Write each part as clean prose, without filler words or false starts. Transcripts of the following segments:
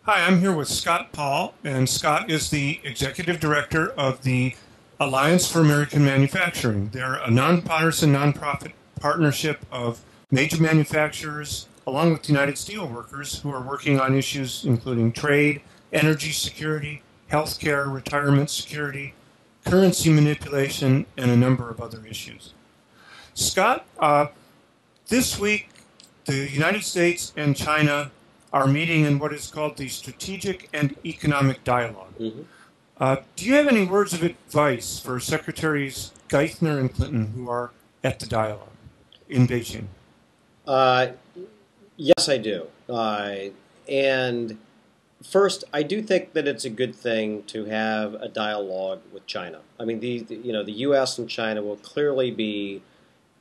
Hi, I'm here with Scott Paul, and Scott is the executive director of the Alliance for American Manufacturing. They're a nonpartisan nonprofit partnership of major manufacturers along with United Steelworkers who are working on issues including trade, energy security, healthcare, retirement security, currency manipulation, and a number of other issues. Scott, this week the United States and China are meeting in what is called the Strategic and Economic Dialogue. hmm Do you have any words of advice for Secretaries Geithner and Clinton who are at the dialogue in Beijing? Uh, yes, I do. And first, I do think that it's a good thing to have a dialogue with China. I mean, the U.S. and China will clearly be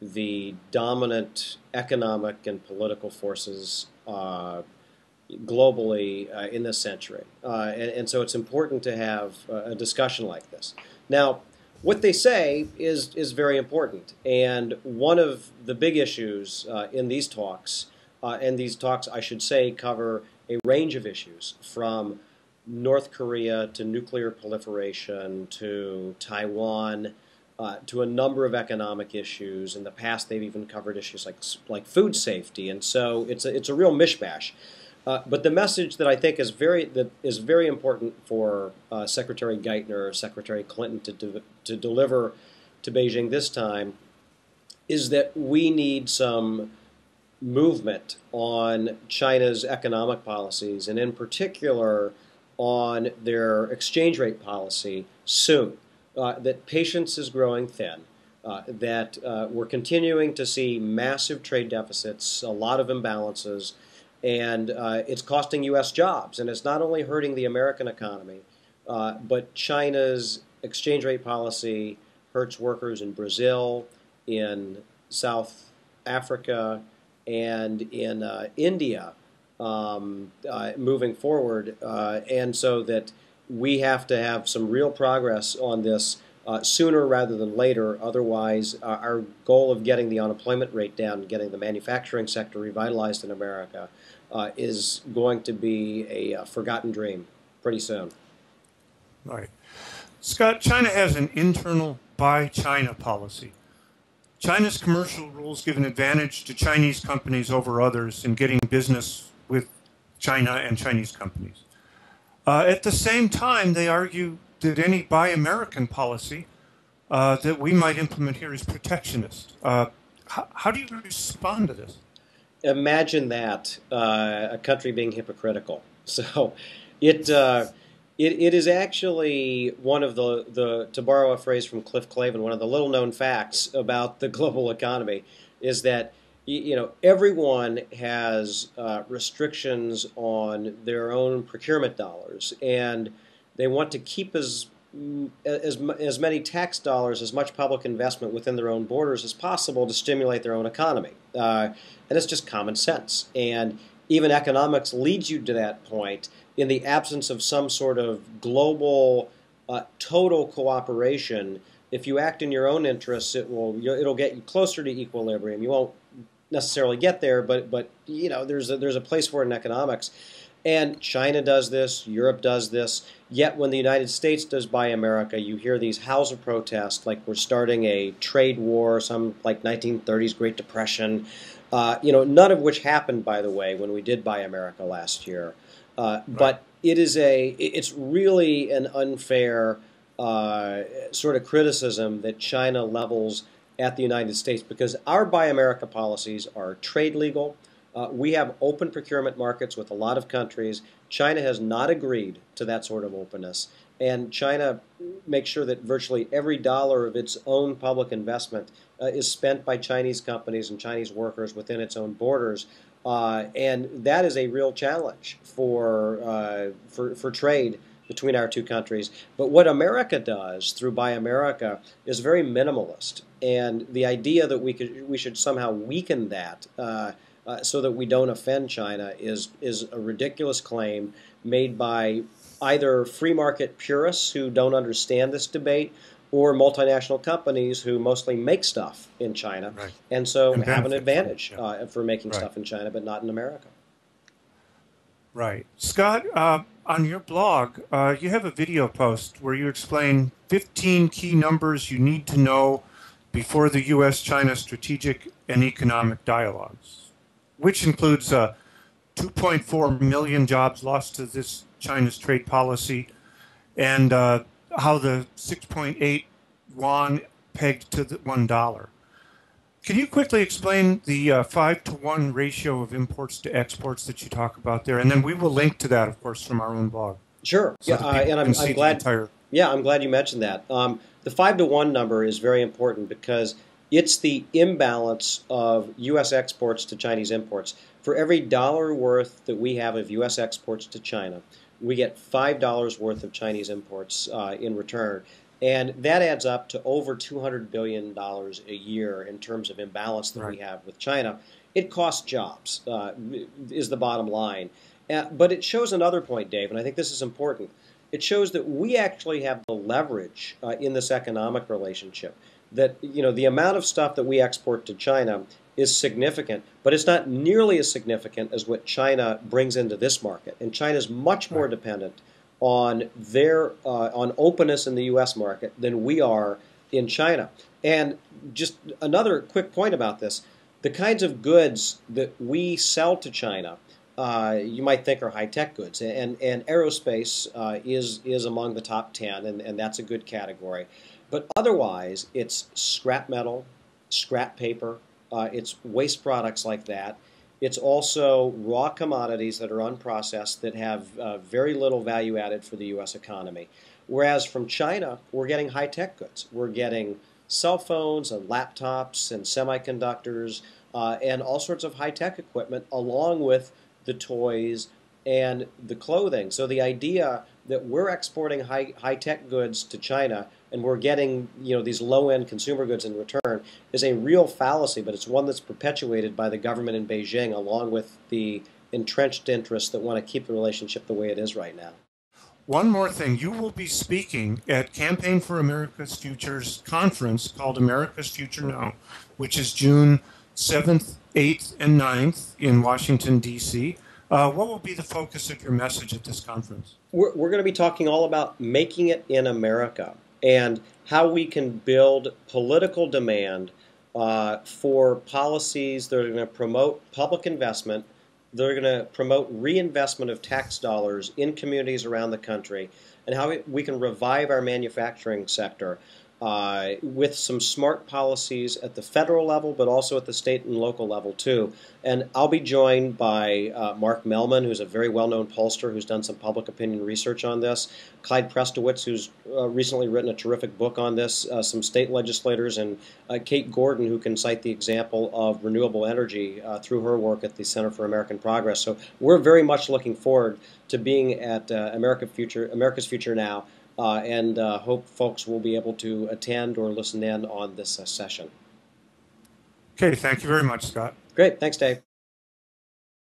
the dominant economic and political forces globally in this century, and so it's important to have a discussion like this. Now, what they say is very important, and one of the big issues in these talks, and these talks, I should say, cover a range of issues from North Korea to nuclear proliferation to Taiwan. To a number of economic issues. In the past, they've even covered issues like food safety, and so it's a real mishmash. But the message that I think is very important for Secretary Geithner or Secretary Clinton to deliver to Beijing this time is that we need some movement on China's economic policies, and in particular on their exchange rate policy soon. That patience is growing thin. That we're continuing to see massive trade deficits, a lot of imbalances, and it's costing U.S. jobs. And it's not only hurting the American economy, but China's exchange rate policy hurts workers in Brazil, in South Africa, and in India moving forward. And so that we have to have some real progress on this sooner rather than later. Otherwise, our goal of getting the unemployment rate down and getting the manufacturing sector revitalized in America is going to be a forgotten dream pretty soon. Right. Scott, China has an internal buy China policy. China's commercial rules give an advantage to Chinese companies over others in getting business with China and Chinese companies. At the same time, they argue that any Buy American policy that we might implement here is protectionist. How do you respond to this? Imagine that a country being hypocritical. So it it is actually one of the to borrow a phrase from Cliff Clavin, one of the little known facts about the global economy is that everyone has restrictions on their own procurement dollars, and they want to keep as many tax dollars, as much public investment within their own borders as possible to stimulate their own economy. And it's just common sense. And even economics leads you to that point in the absence of some sort of global total cooperation. If you act in your own interests, it'll get you closer to equilibrium. You won't necessarily get there, but there's a place for it in economics. And China does this, Europe does this. Yet when the United States does Buy America, you hear these howls of protest, like we're starting a trade war, some like 1930s Great Depression. None of which happened, by the way, when we did Buy America last year. Right. But it's really an unfair sort of criticism that China levels at the United States because our Buy America policies are trade legal. We have open procurement markets with a lot of countries. China has not agreed to that sort of openness. And China makes sure that virtually every dollar of its own public investment is spent by Chinese companies and Chinese workers within its own borders. And that is a real challenge for trade between our two countries. But what America does through Buy America is very minimalist. And the idea that we should somehow weaken that so that we don't offend China is a ridiculous claim made by either free market purists who don't understand this debate or multinational companies who mostly make stuff in China Right. and so And have an benefit from it. advantage Yeah. for making Right. stuff in China but not in America. Right. Scott, on your blog, you have a video post where you explain 15 key numbers you need to know before the U.S.-China strategic and economic dialogues, which includes 2.4 million jobs lost to this China's trade policy, and how the 6.8 yuan pegged to the $1. Can you quickly explain the 5-to-1 ratio of imports to exports that you talk about there? And then we will link to that, of course, from our own blog. Sure. So Yeah, and I'm glad. Yeah, I'm glad you mentioned that. The 5-to-1 number is very important because it's the imbalance of U.S. exports to Chinese imports. For every dollar worth that we have of U.S. exports to China, we get $5 worth of Chinese imports in return. And that adds up to over $200 billion a year in terms of imbalance that we have with China. It costs jobs, is the bottom line. But it shows another point, Dave, and I think this is important. It shows that we actually have the leverage in this economic relationship. That, you know, the amount of stuff that we export to China is significant, but it's not nearly as significant as what China brings into this market. And China is much more dependent on their on openness in the U.S. market than we are in China. And just another quick point about this: the kinds of goods that we sell to China, you might think are high-tech goods, and aerospace is among the top 10, and that's a good category. But otherwise, it's scrap metal, scrap paper, it's waste products like that. It's also raw commodities that are unprocessed that have very little value added for the U.S. economy. Whereas from China, we're getting high-tech goods. We're getting cell phones and laptops and semiconductors and all sorts of high-tech equipment along with the toys and the clothing. So the idea that we're exporting high-tech goods to China and we're getting, you know, these low-end consumer goods in return is a real fallacy, but it's one that's perpetuated by the government in Beijing along with the entrenched interests that want to keep the relationship the way it is right now. One more thing. You will be speaking at Campaign for America's Future's conference called America's Future Now, which is June 7th, 8th, and 9th in Washington, D.C. What will be the focus of your message at this conference? We're going to be talking all about making it in America and how we can build political demand for policies that are going to promote public investment, that are going to promote reinvestment of tax dollars in communities around the country, and how we can revive our manufacturing sector with some smart policies at the federal level, but also at the state and local level too. And I'll be joined by Mark Mellman, who's a very well-known pollster who's done some public opinion research on this, Clyde Prestowitz, who's recently written a terrific book on this, some state legislators, and Kate Gordon, who can cite the example of renewable energy through her work at the Center for American Progress. So we're very much looking forward to being at America's Future Now, and hope folks will be able to attend or listen in on this session. Okay, thank you very much, Scott. Great. Thanks, Dave.